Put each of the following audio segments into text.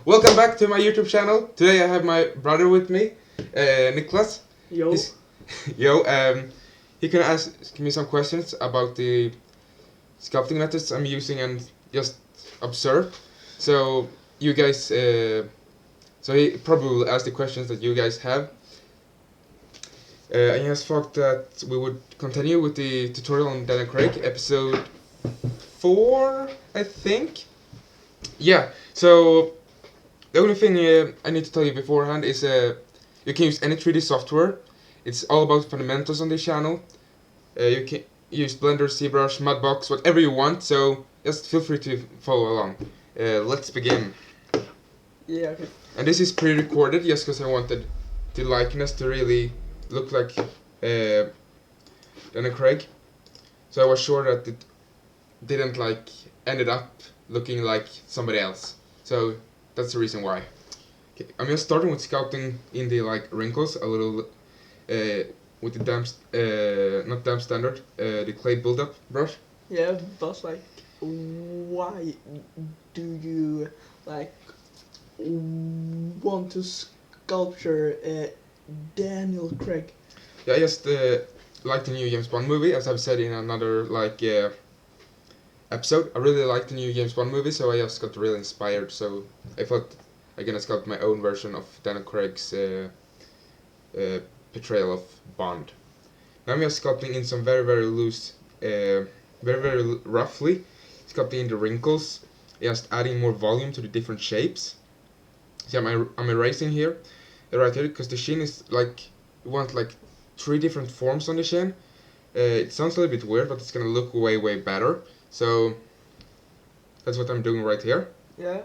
Welcome back to my YouTube channel. Today I have my brother with me, Niklas. Yo. Yo, he can ask me some questions about the sculpting methods I'm using and just observe. So you guys, so he probably will ask the questions that you guys have. I just thought that we would continue with the tutorial on Dan and Craig, episode 4, I think. Yeah, so the only thing I need to tell you beforehand is you can use any 3D software. It's all about fundamentals on this channel. You can use Blender, Zbrush, Mudbox, whatever you want, so just feel free to follow along. Let's begin. Yeah, okay. And this is pre-recorded just because I wanted the likeness to really look like Dan and Craig. So I was sure that it didn't ended up looking like somebody else. So that's the reason why. Okay, I'm just starting with sculpting in the wrinkles a little with the not damp standard, the clay build-up brush. Yeah, but why do you want to sculpture Daniel Craig? Yeah, I just like the new James Bond movie, as I've said in another episode. I really like the new James Bond movie, so I just got really inspired. So I thought I'm gonna sculpt my own version of Daniel Craig's portrayal of Bond. Now I'm just sculpting in some very loose, very roughly, sculpting in the wrinkles, just adding more volume to the different shapes. See, I'm erasing here, right here, because the chin is you want 3 different forms on the chin. It sounds a little bit weird, but it's gonna look way better. So that's what I'm doing right here. Yeah.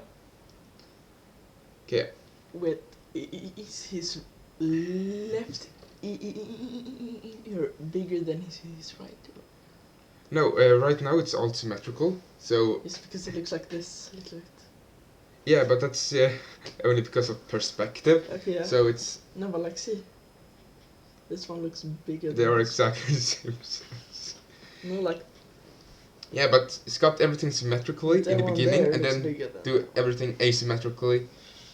Okay. Wait, is his left ear bigger than his right ear? No, right now it's all symmetrical. So it's because it looks like this a little bit. Yeah, but that's only because of perspective. Okay, yeah. So it's no, but see, this one looks bigger. They are exactly the same size. No, yeah, but sculpt everything symmetrically in the beginning and then do everything asymmetrically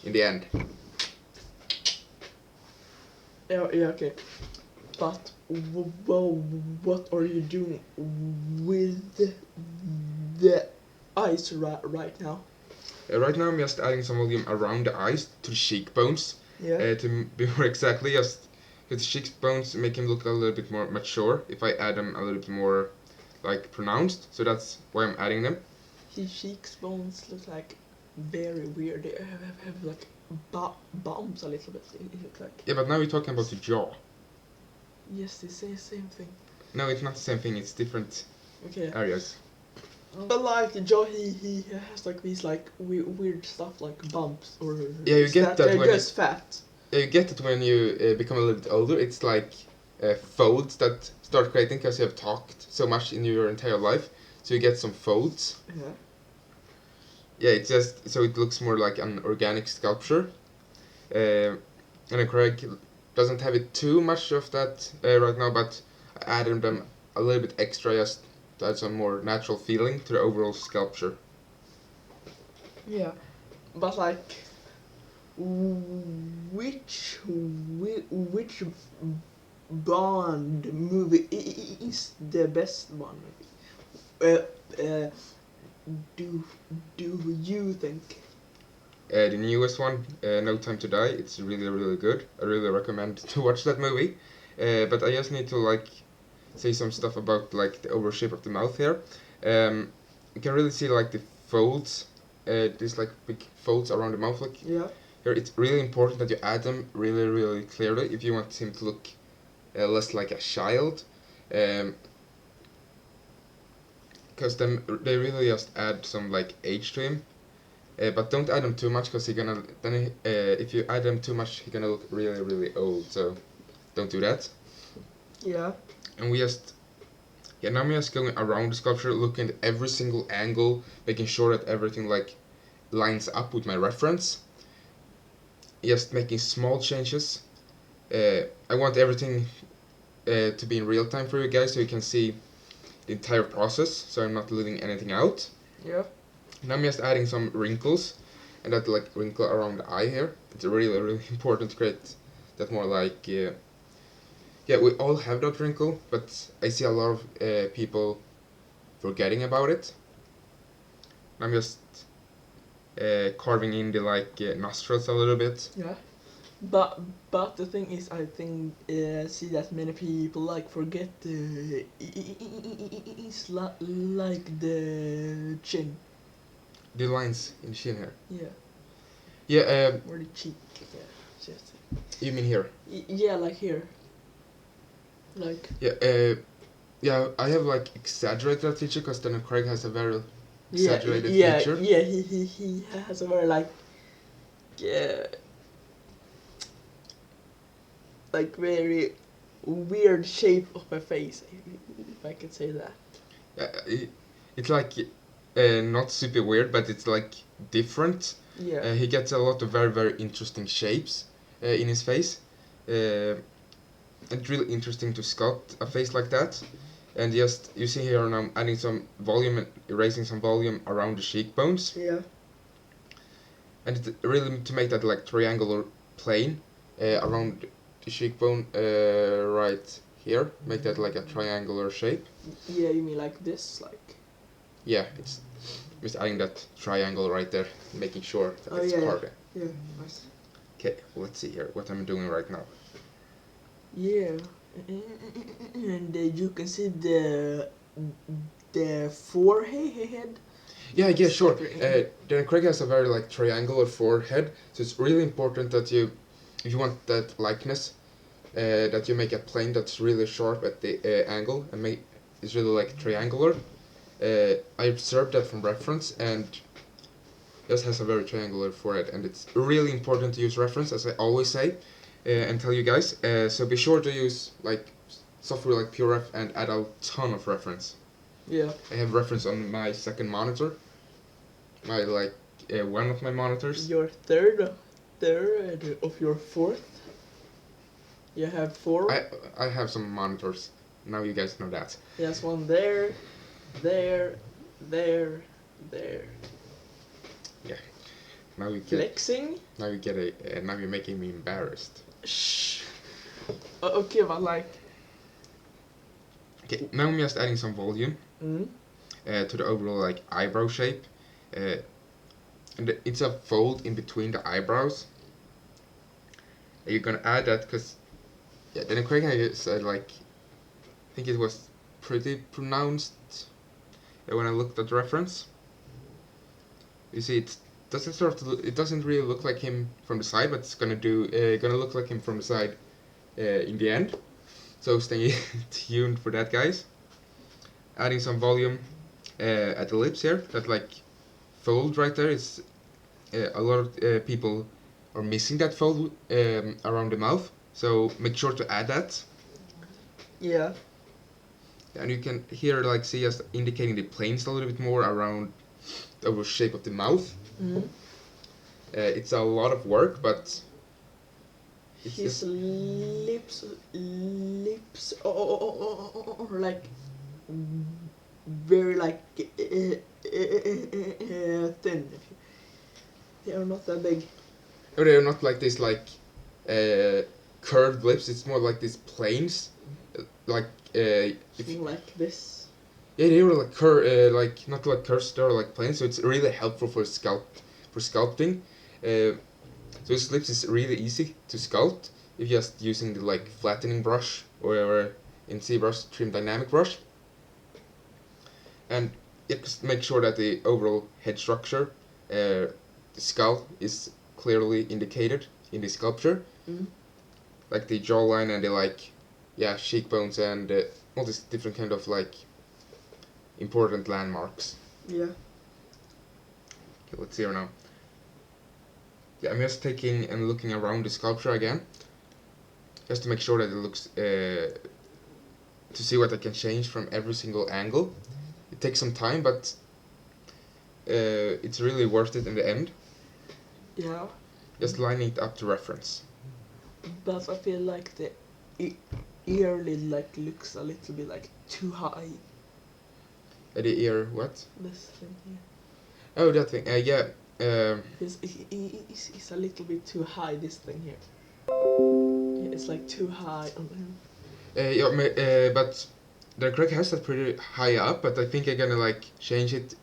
in the end. Yeah, okay. But what are you doing with the eyes right now? Right now I'm just adding some volume around the eyes to the cheekbones. Yeah. To be more exactly, just because the cheekbones make him look a little bit more mature if I add them a little bit more pronounced. So that's why I'm adding them. His cheekbones look very weird. They have bumps a little bit. It looks like. Yeah, but now we're talking about the jaw. Yes, they say the same thing. No, it's not the same thing. It's different areas. But the jaw, he has these weird stuff like bumps or. Yeah, you get that when just fat. Yeah, you get it when you become a little bit older. It's folds that start creating because you have talked so much in your entire life, so you get some folds. Yeah. Yeah, it's just so it looks more like an organic sculpture. And Craig doesn't have it too much of that right now, but I added them a little bit extra just to add some more natural feeling to the overall sculpture. Yeah, but which Bond movie is the best one? Do you think? The newest one, No Time to Die, it's really good. I really recommend to watch that movie. But I just need to say some stuff about the overall shape of the mouth here. You can really see the folds, these big folds around the mouth. Yeah. Here, it's really important that you add them really clearly if you want him to look less like a child. Because they really just add some age to him. But don't add them too much because if you add them too much, he's gonna look really old. So don't do that. Yeah. And now I'm just going around the sculpture, looking at every single angle, making sure that everything lines up with my reference. Just making small changes. I want everything to be in real time for you guys, so you can see the entire process. So I'm not leaving anything out. Yeah. Now I'm just adding some wrinkles. and that like wrinkle around the eye here. It's really really important to create that more like yeah, we all have that wrinkle, but I see a lot of people forgetting about it. I'm just carving in the like nostrils a little bit. Yeah. But the thing is, I think see that many people like forget it's like the chin. The lines in the chin here. Yeah. Yeah. Or the cheek. Yeah. Just. You mean here? Yeah, like here. Like. Yeah. Yeah. I have like exaggerated that feature because then Craig has a very exaggerated feature. Yeah. He has a very like. Like very weird shape of my face, if I can say that. It's like not super weird, but it's like different. Yeah. He gets a lot of very very interesting shapes in his face. It's really interesting to sculpt a face like that. And just you see here now I'm adding some volume and erasing some volume around the cheekbones. Yeah. And it's really to make that like triangular plane around the cheekbone right here. Make that like a triangular shape. Yeah, you mean like this, like. Yeah, it's just adding that triangle right there, making sure that it's carved. Yeah, nice. Okay, let's see here what I'm doing right now. Yeah, and you can see the forehead. Yeah, sure. Then Craig has a very like triangular forehead, so it's really important that you, if you want that likeness, that you make a plane that's really sharp at the angle and make it's really like triangular. I observed that from reference, and just has a very triangular forehead, and it's really important to use reference, as I always say, and tell you guys. So be sure to use like software like PureRef and add a ton of reference. Yeah. I have reference on my second monitor, my like one of my monitors. Your third of your fourth. You have 4. I have some monitors. Now you guys know that. Yes, one there. Yeah. Now you get. Flexing. Now you get a. Now you're making me embarrassed. Shh. Okay, but like. Okay, now I'm just adding some volume to the overall like eyebrow shape, and it's a fold in between the eyebrows. And you're gonna add that because, yeah, then Craig said like, I think it was pretty pronounced when I looked at the reference. You see, it doesn't really look like him from the side, but it's gonna look like him from the side in the end. So stay tuned for that, guys. Adding some volume at the lips here, that like fold right there is a lot of people are missing that fold around the mouth. So make sure to add that. Yeah. And you can here like see us indicating the planes a little bit more around the overall shape of the mouth. It's a lot of work, but his lips are like very like thin. They are not that big. No, they are not like this like curved lips. It's more like these planes, like like this. Yeah, they were like like not like curves. They were like planes. So it's really helpful for sculpting. So his lips is really easy to sculpt if you're just using the like flattening brush or in ZBrush trim dynamic brush. And just make sure that the overall head structure, the skull, is clearly indicated in the sculpture. Like the jawline and the like, yeah, cheekbones and all these different kind of like important landmarks. Yeah. Okay, let's see here now. Yeah, I'm just taking and looking around the sculpture again, just to make sure that it looks, to see what I can change from every single angle. It takes some time, but it's really worth it in the end. Yeah. Just lining it up to reference. But I feel like the earlid like looks a little bit like too high. The ear, what? This thing here. Oh, that thing. Yeah. It's a little bit too high, this thing here. Yeah, it's like too high on him. But the Craig has that pretty high up, but I think I'm gonna like change it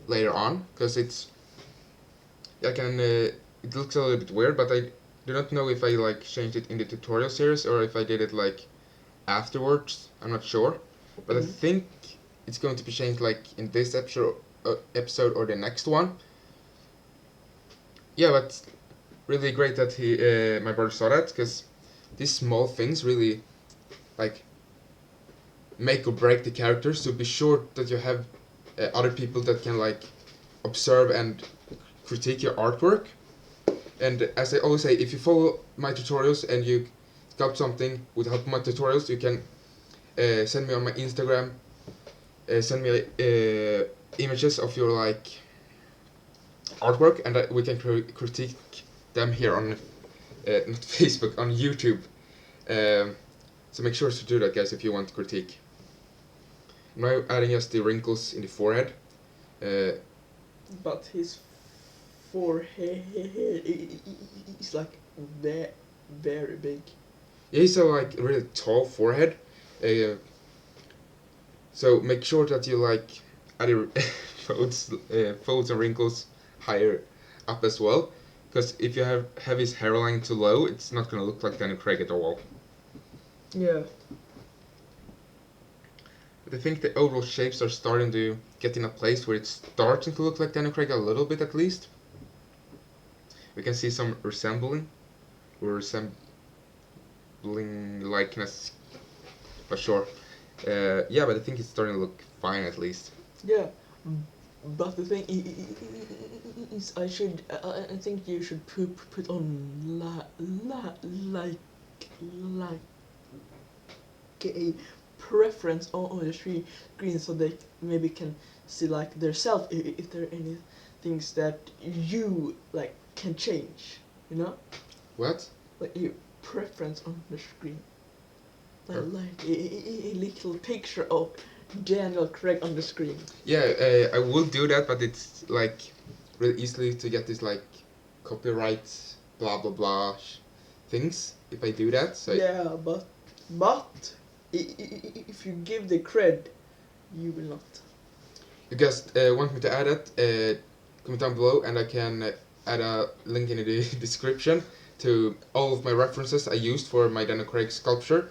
later on, because I can it looks a little bit weird, but I do not know if I like changed it in the tutorial series or if I did it like afterwards. I'm not sure, but I think it's going to be changed like in this episode or the next one. Yeah, but really great that my brother saw that, because these small things really like make or break the character. So be sure that you have other people that can like observe and critique your artwork. And as I always say, if you follow my tutorials and you sculpt something with help of my tutorials, you can send me on my Instagram, send me images of your like artwork, and we can critique them here on not Facebook, on YouTube. So make sure to do that, guys, if you want critique. Now adding just the wrinkles in the forehead. But his forehead is like very big. Yeah, he's a like really tall forehead. So make sure that you like add your folds and wrinkles higher up as well. Because if you have his hairline too low, it's not gonna look like Daniel Craig at all. Yeah. But I think the overall shapes are starting to get in a place where it's starting to look like Daniel Craig a little bit at least. We can see some resembling likeness, for sure. Yeah, but I think it's starting to look fine at least. Yeah, but the thing is, I think you should put on like a preference on the screen, so they maybe can see like themselves if there are any things that you like can change, you know? What? Like a preference on the screen. Like a little picture of Daniel Craig on the screen. Yeah, I will do that, but it's like really easily to get this like copyright blah blah blah things if I do that. So yeah, but if you give the cred, you will not. You guys want me to add it? Comment down below, and I can add a link in the description to all of my references I used for my Daniel Craig sculpture.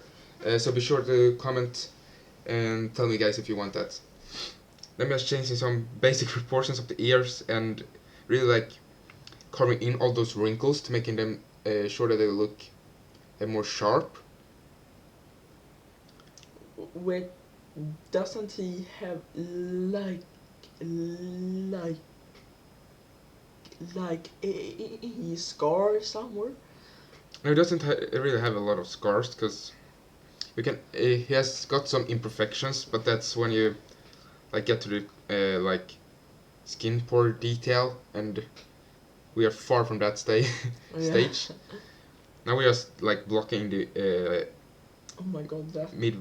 So be sure to comment and tell me, guys, if you want that. Then I'm just changing some basic proportions of the ears and really like carving in all those wrinkles to making them sure that they look more sharp. Wait, doesn't he have like a scar somewhere? No, he doesn't really have a lot of scars, because you can. He has got some imperfections, but that's when you like get to the like skin pore detail, and we are far from that stage. Now we are just like blocking the oh my god, that mid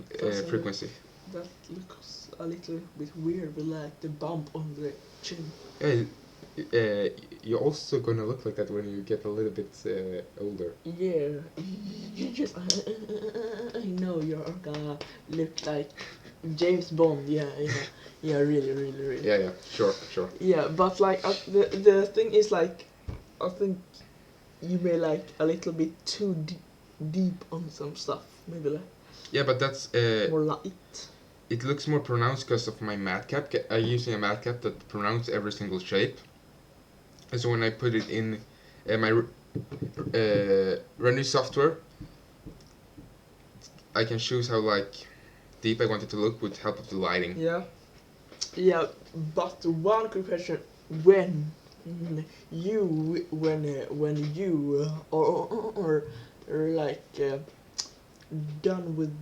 frequency. That looks a little bit weird, with like the bump on the chin. Yeah, you're also gonna look like that when you get a little bit older. Yeah, you just I know you're gonna look like James Bond. Yeah, really. Yeah, sure. Yeah, but like the thing is, like, I think you may like a little bit too deep on some stuff. Maybe like. Yeah, but that's more light. It looks more pronounced because of my matte cap. I'm using a matte cap that pronounces every single shape. And so when I put it in my render software, I can choose how like deep I want it to look with help of the lighting. Yeah, but one quick question: when you are like done with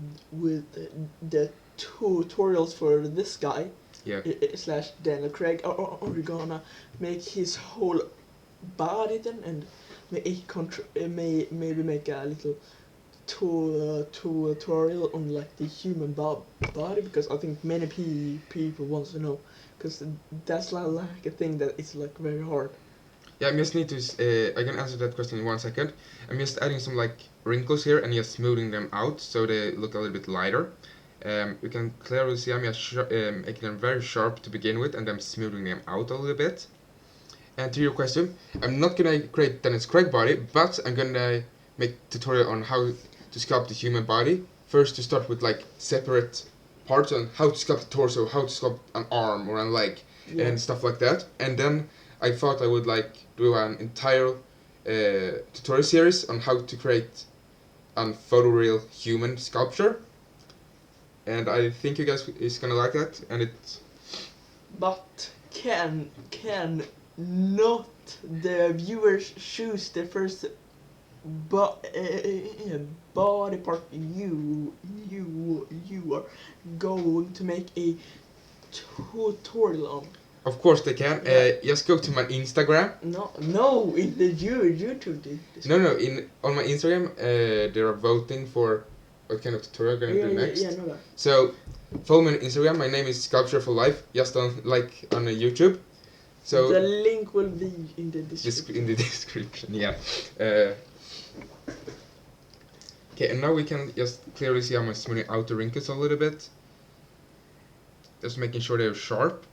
the tutorials for this guy, slash Daniel Craig, are we gonna make his whole body then, and maybe make a little tutorial on like the human body, because I think many people want to know because that's like a thing that is like very hard. Yeah, I just need to. I can answer that question in 1 second. I'm just adding some like wrinkles here and just smoothing them out so they look a little bit lighter. You can clearly see I'm just making them very sharp to begin with, and then smoothing them out a little bit. And to your question, I'm not gonna create Dennis Craig body, but I'm gonna make tutorial on how to sculpt the human body. First, to start with like separate parts on how to sculpt the torso, how to sculpt an arm or a leg, and stuff like that. And then I thought I would like do an entire tutorial series on how to create a photoreal human sculpture. And I think you guys is gonna like that. And it. But can not the viewers choose the first body part you are going to make a tutorial on? Of course they can. Just go to my Instagram. No, in the YouTube. No. On my Instagram, they are voting for what kind of tutorial I'm gonna do next. Yeah, I know that. So follow me on Instagram. My name is Sculpture for Life. Just on YouTube. So the link will be in the description. In the description, yeah. Okay, and now we can just clearly see how I'm smoothing out the wrinkles a little bit. Just making sure they're sharp.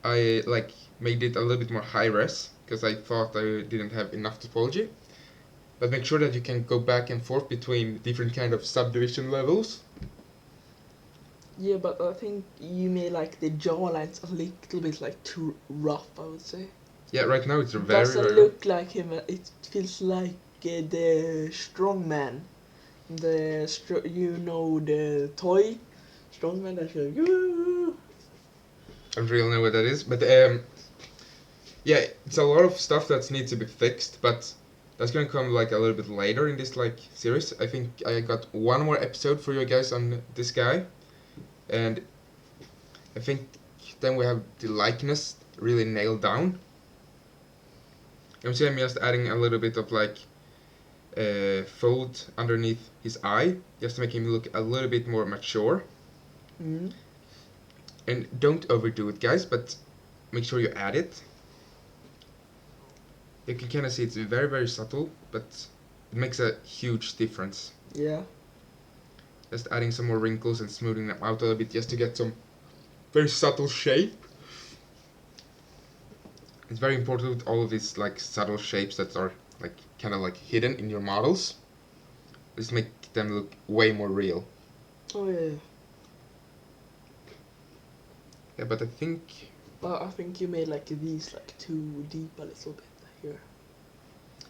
I like made it a little bit more high res because I thought I didn't have enough topology. But make sure that you can go back and forth between different kind of subdivision levels. Yeah, but I think you made like the jawlines a little bit like too rough, I would say. Yeah, right now it's very. Doesn't look like him. It feels like the strongman. The toy strongman that you. I don't really know what that is, but yeah, it's a lot of stuff that needs to be fixed, but that's gonna come like a little bit later in this like series. I think I got one more episode for you guys on this guy, and I think then we have the likeness really nailed down. I'm just adding a little bit of like fold underneath his eye, just to make him look a little bit more mature. Mm. And don't overdo it, guys, but make sure you add it. You can kind of see it's very, very subtle, but it makes a huge difference. Yeah. Just adding some more wrinkles and smoothing them out a little bit just to get some very subtle shape. It's very important with all of these like subtle shapes that are like kind of like hidden in your models. Just make them look way more real. Oh yeah. Yeah, but I think you made like these like too deep a little bit here.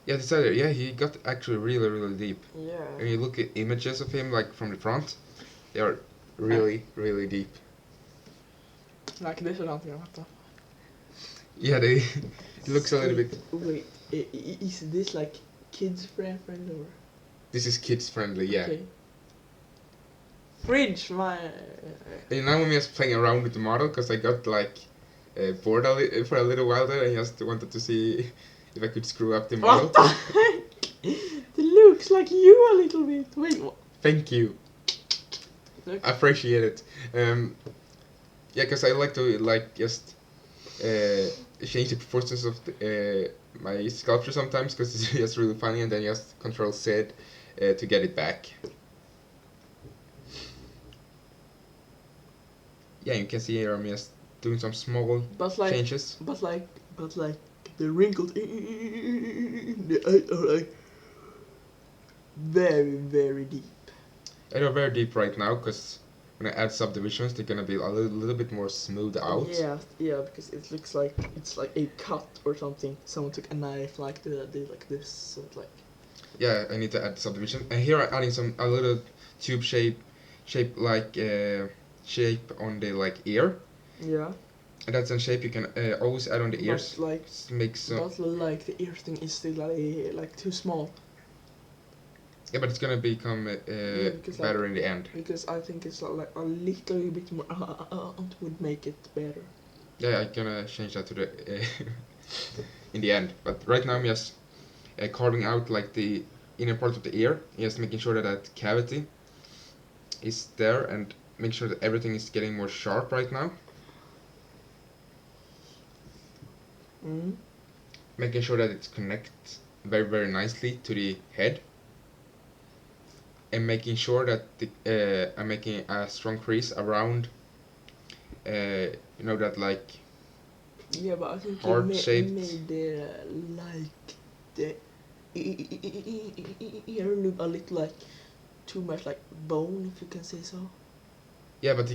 Yeah, this other, yeah, he got actually really, really deep. Yeah. And you look at images of him like from the front, they are really, really deep. Like this or something. What the? Yeah, they. It looks a little bit. Wait, is this like kids friendly or? This is kids friendly, yeah. Okay. Fridge, my. And now I'm just playing around with the model because I got like bored for a little while there. I just wanted to see if I could screw up the model. What the heck? It looks like you a little bit. Wait, what? Thank you. Look. I appreciate it. Yeah, because I like to like just change the proportions of my sculpture sometimes because it's just really funny, and then just Control Z to get it back. Yeah, you can see here I'm just doing some small changes. But like the wrinkles in the eye are like very, very deep. They're very deep right now because when I add subdivisions, they're gonna be a little bit more smoothed out. Yeah, because it looks like it's like a cut or something. Someone took a knife like like this, so it's like. Yeah, I need to add subdivision, and here I'm adding a little tube shape like shape on the like ear. Yeah. And that's a shape you can always add on the ears. But like, makes but like the ear thing is still like too small. Yeah, but it's gonna become better in the end. Because I think it's like a little bit more would make it better. Yeah, I'm gonna change that to the in the end. But right now I'm just carving out like the inner part of the ear, just making sure that that cavity is there, and make sure that everything is getting more sharp right now. Making sure that it connects very, very nicely to the head. And making sure that I'm making a strong crease around, you know, that like Yeah, but I think heart-shaped. you made it like the ear look a little like too much like bone, if you can say so. Yeah, but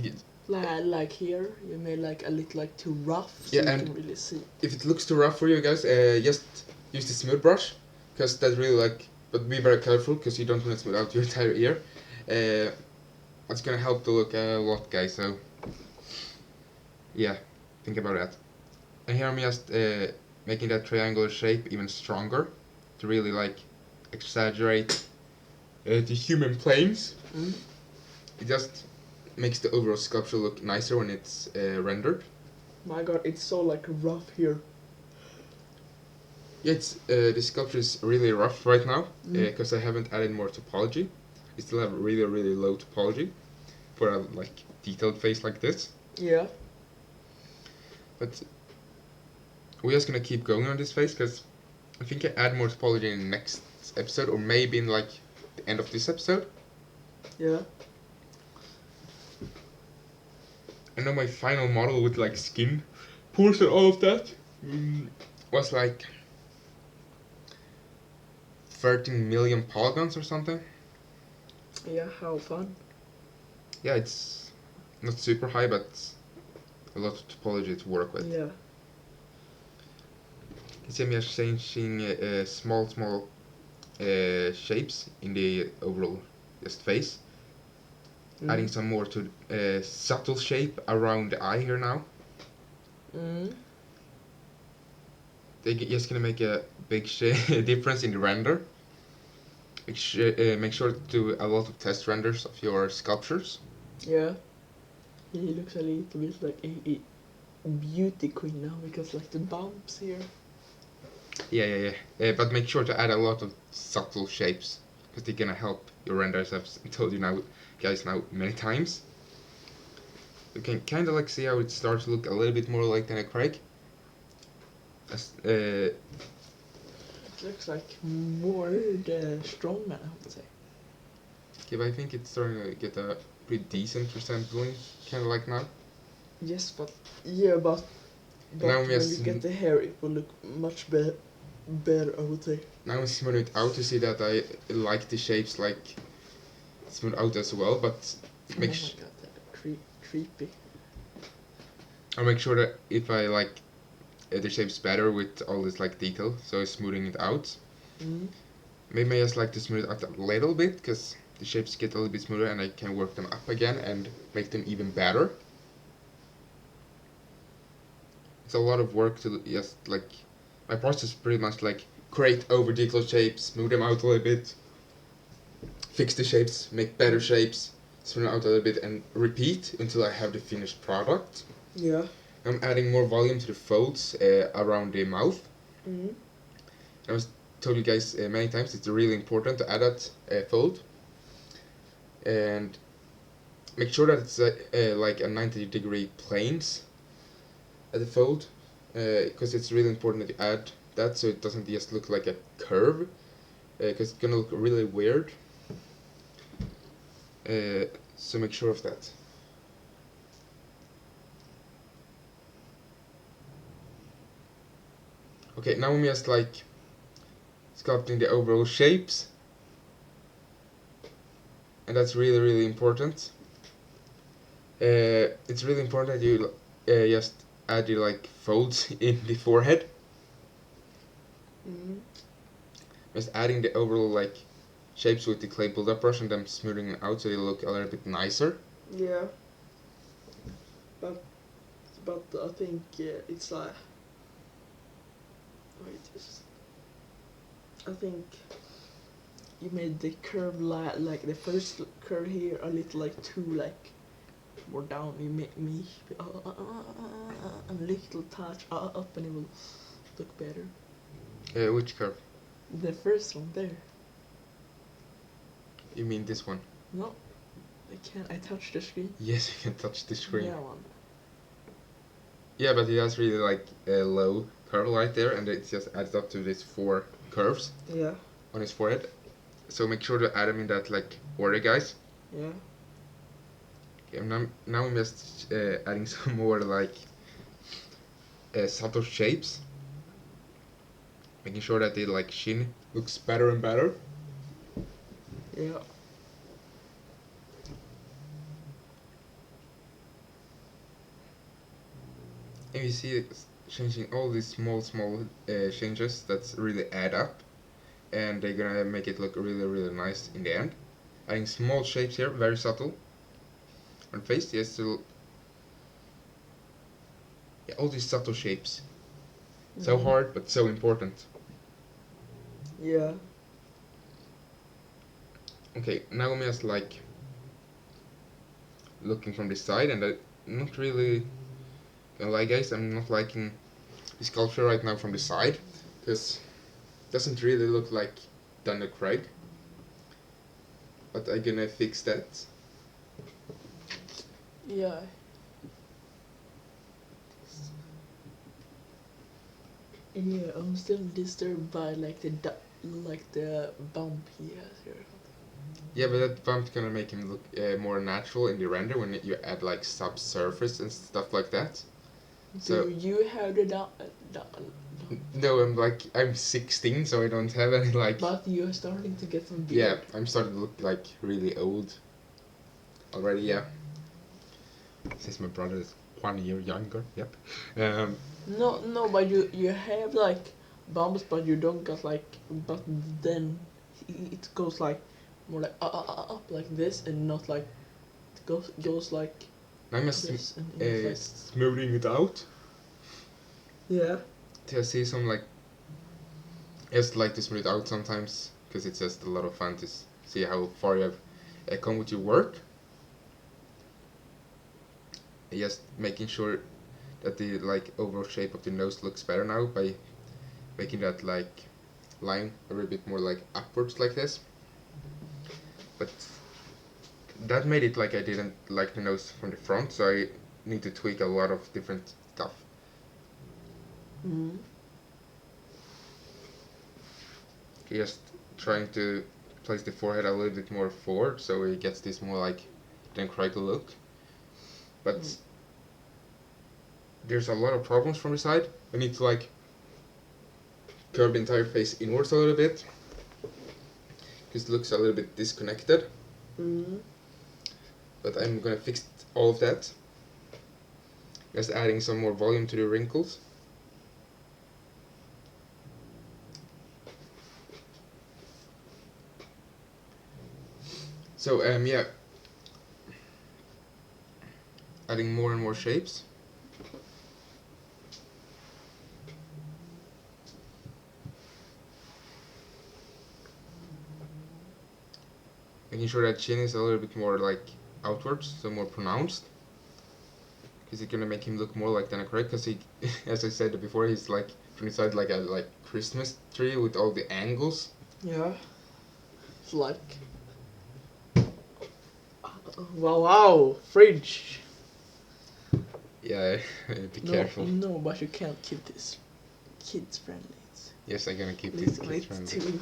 like here, you made like a little like too rough, so yeah, you and can really see. if it looks too rough for you guys, just use the smooth brush, because that really like. But be very careful, because you don't want to smooth out your entire ear. It's gonna help the look a lot, guys. So yeah, think about that. And here I'm just making that triangular shape even stronger to really like exaggerate the human planes. It just makes the overall sculpture look nicer when it's rendered. My god, it's so like rough here. Yeah, it's the sculpture is really rough right now because I haven't added more topology. I still have really, really low topology for a like detailed face like this. Yeah. But we're just gonna keep going on this face because I think I add more topology in the next episode, or maybe in like the end of this episode. Yeah. I know my final model with like skin pores and all of that was like 13 million polygons or something. Yeah, how fun. Yeah, it's not super high, but a lot of topology to work with. Yeah. You see me changing small shapes in the overall just face. Adding some more to subtle shape around the eye here now. They're just gonna make a big difference in the render. Make sure to do a lot of test renders of your sculptures. Yeah. He looks a little bit like a beauty queen now because like the bumps here. Yeah. But make sure to add a lot of subtle shapes because they're gonna help your renders. I've told you now, guys, many times. You can kind of like see how it starts to look a little bit more like Daniel Craig. It looks like more the strongman, I would say. Okay, but I think it's starting to get a pretty decent resembling, kind of like now. Yes, but yeah, but now when you get the hair, it will look much better, I would say. Now I'm smoothing it out to see that I like the shapes like smooth out as well, but make oh my god, that creepy. I'll make sure that if I like the shapes better with all this like detail, so I'm smoothing it out. Maybe I just like to smooth it out a little bit because the shapes get a little bit smoother and I can work them up again and make them even better. It's a lot of work to just like, my process is pretty much like create over detailed shapes, smooth them out a little bit, fix the shapes, make better shapes, smooth them out a little bit and repeat until I have the finished product. Yeah. I'm adding more volume to the folds around the mouth. I was told you guys many times it's really important to add that fold and make sure that it's like a 90-degree planes at the fold because it's really important that you add that so it doesn't just look like a curve because it's gonna look really weird. So make sure of that. Okay, now I'm just like sculpting the overall shapes, and that's really important. It's really important that you just add your like folds in the forehead. Just adding the overall like shapes with the clay build-up brush and then smoothing it out so they look a little bit nicer. Yeah. But I think it's like. I think you made the curve like the first curve here a little like too like more down. You make me a little touch up and it will look better. Which curve? The first one there. You mean this one? No, I can't. I touched the screen. Yes, you can touch the screen. That one. Yeah, but it has really like low curve right there, and it just adds up to these 4 curves. Yeah. On his forehead. So make sure to add them in that like order, guys. Yeah. Okay, now I'm just adding some more like subtle shapes. Making sure that the like chin looks better and better. Yeah. And you see it's changing all these small changes that really add up, and they're gonna make it look really nice in the end. Adding small shapes here, very subtle. On the face, yes, still. Yeah, all these subtle shapes. So hard, but so important. Yeah. Okay, now I'm just like looking from this side, and I'm not really gonna lie, guys, I'm not liking the sculpture right now from the side, because it doesn't really look like Daniel Craig. But I'm gonna fix that. Yeah. Yeah, I'm still disturbed by like the bump he has here. Yeah, but that bump's gonna make him look more natural in the render when you add like subsurface and stuff like that. Do you have the No, I'm 16, so I don't have any like. But you're starting to get some beard. Yeah, I'm starting to look like really old already. Yeah. Since my brother is 1 year younger. Yep. No, but you have like bumps, but you don't get like. But then it goes like more like up like this, and not like it goes like. I'm just smoothing it out. Yeah. To see some like. I just like to smooth it out sometimes because it's just a lot of fun to see how far you have come with your work. Just making sure that the like overall shape of the nose looks better now by making that like line a little bit more like upwards like this. But that made it like I didn't like the nose from the front, so I need to tweak a lot of different stuff. Just trying to place the forehead a little bit more forward so it gets this more like Dan Craig look. But there's a lot of problems from the side. I need to like curve the entire face inwards a little bit because it looks a little bit disconnected. But I'm gonna fix all of that. Just adding some more volume to the wrinkles. So yeah, adding more and more shapes. Making sure that chin is a little bit more like outwards, so more pronounced. Because it's gonna make him look more like Daniel Craig, because he, as I said before, he's like from the side like a Christmas tree with all the angles. Yeah. It's like. Wow, fridge. Yeah, be careful. No, but you can't keep this kids friendly. Yes, I'm gonna keep this kids friendly.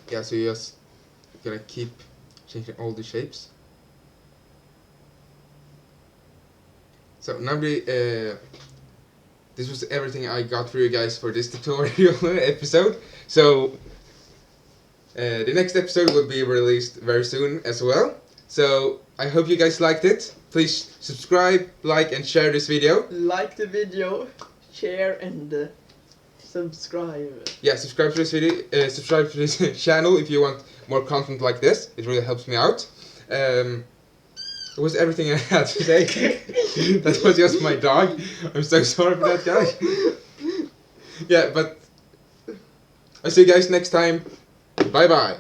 Yeah, so you're just gonna keep changing all the shapes. So now this was everything I got for you guys for this tutorial episode. So the next episode will be released very soon as well. So I hope you guys liked it. Please subscribe, like and share this video. Like the video, share and subscribe. Yeah, subscribe to this video. Subscribe to this channel if you want more content like this. It really helps me out. It was everything I had to say. That was just my dog. I'm so sorry for that, guy. Yeah, but I'll see you guys next time. Bye bye.